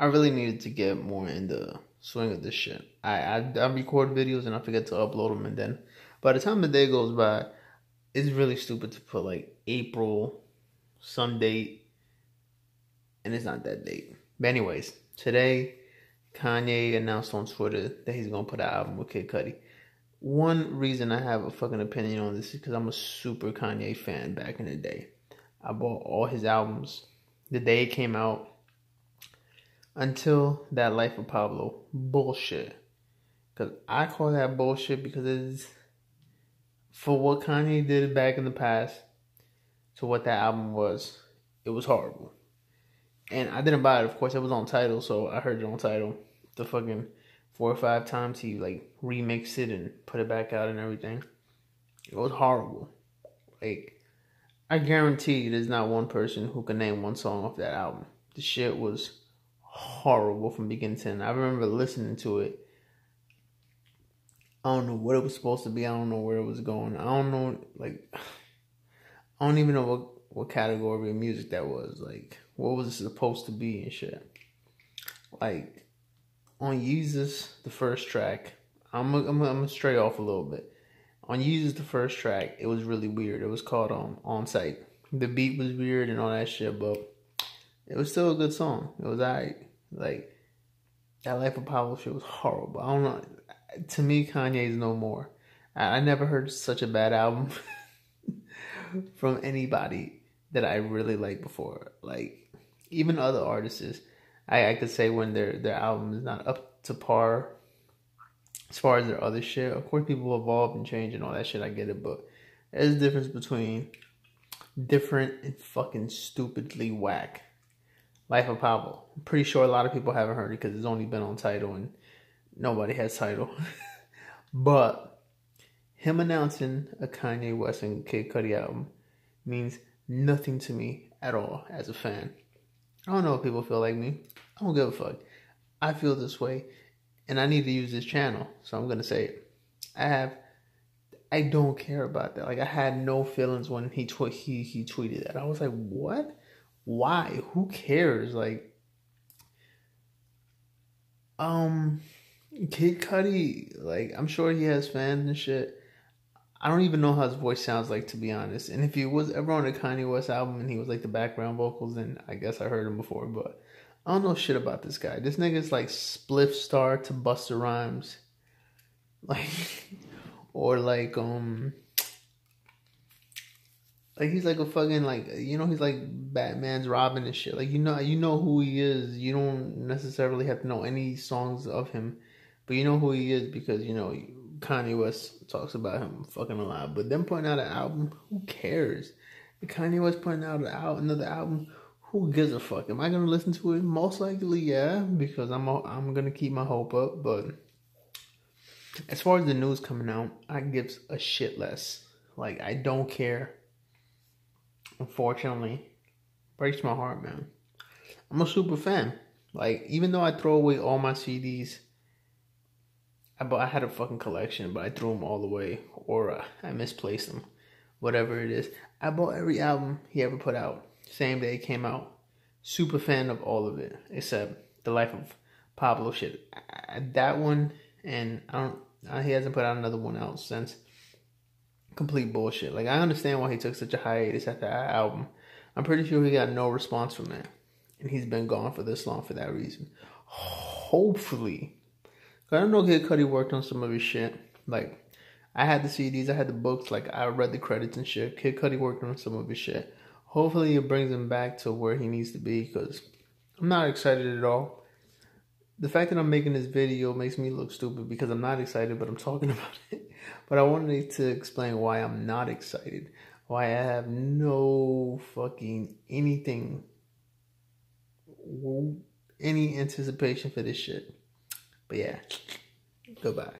I really needed to get more in the swing of this shit. I record videos and I forget to upload them, and then by the time the day goes by, it's really stupid to put like April some date, and it's not that date. But anyways, today Kanye announced on Twitter that he's gonna put an album with Kid Cudi. One reason I have a fucking opinion on this is because I'm a super Kanye fan back in the day. I bought all his albums the day it came out until that Life of Pablo bullshit. Because I call that bullshit because it's for what Kanye did back in the past to what that album was. It was horrible. And I didn't buy it, of course. It was on Tidal, so I heard it on Tidal. The fucking 4 or 5 times he like remixed it and put it back out and everything. It was horrible. Like, I guarantee there's not one person who can name one song off that album. The shit was horrible from beginning to end. I remember listening to it. I don't know what it was supposed to be. I don't know where it was going. I don't know, like, I don't even know what category of music that was. Like, what was it supposed to be and shit. Like, on Yeezus, the first track, I'm gonna stray off a little bit. On Yeezus, the first track, it was really weird. It was called On Site. The beat was weird and all that shit, but it was still a good song. It was alright. Like, that Life of Pablo shit was horrible. I don't know. To me, Kanye's no more. I never heard such a bad album from anybody that I really liked before. Like, even other artists, I could say when their album is not up to par as far as their other shit. Of course, people evolve and change and all that shit. I get it, but there's a difference between different and fucking stupidly whack. Life of Pablo. I'm pretty sure a lot of people haven't heard it because it's only been on Tidal and nobody has Tidal. But him announcing a Kanye West and Kid Cudi album means nothing to me at all as a fan. I don't know if people feel like me. I don't give a fuck. I feel this way, and I need to use this channel, so I'm gonna say it. I don't care about that. Like, I had no feelings when he tweeted that. I was like, what? Why? Who cares? Like, Kid Cudi, like, I'm sure he has fans and shit. I don't even know how his voice sounds like, to be honest. And if he was ever on a Kanye West album and he was like the background vocals, then I guess I heard him before. But I don't know shit about this guy. This nigga's like Spliff Star to Busta Rhymes. Like, or like he's like a fucking, like, you know, he's like Batman's Robin and shit. Like, you know who he is. You don't necessarily have to know any songs of him, but you know who he is because, you know, Kanye West talks about him fucking a lot. But them putting out an album, who cares? If Kanye West putting out another album, who gives a fuck? Am I gonna listen to it? Most likely, yeah, because I'm gonna keep my hope up. But as far as the news coming out, I gives a shit less. Like, I don't care. Unfortunately, breaks my heart, man. I'm a super fan. Like, even though I throw away all my CDs, I had a fucking collection, but I threw them all away, or I misplaced them, whatever it is. I bought every album he ever put out, same day it came out. Super fan of all of it, except the Life of Pablo shit. That one, and he hasn't put out another one out since. Complete bullshit. Like, I understand why he took such a hiatus after that album. I'm pretty sure he got no response from that, and he's been gone for this long for that reason. Hopefully, I don't know, Kid Cudi worked on some of his shit. Like, I had the CDs, I had the books, like, I read the credits and shit. Kid Cudi worked on some of his shit. Hopefully it brings him back to where he needs to be, because I'm not excited at all. The fact that I'm making this video makes me look stupid because I'm not excited, but I'm talking about it. But I wanted to explain why I'm not excited. Why I have no fucking anything, any anticipation for this shit. But yeah, goodbye.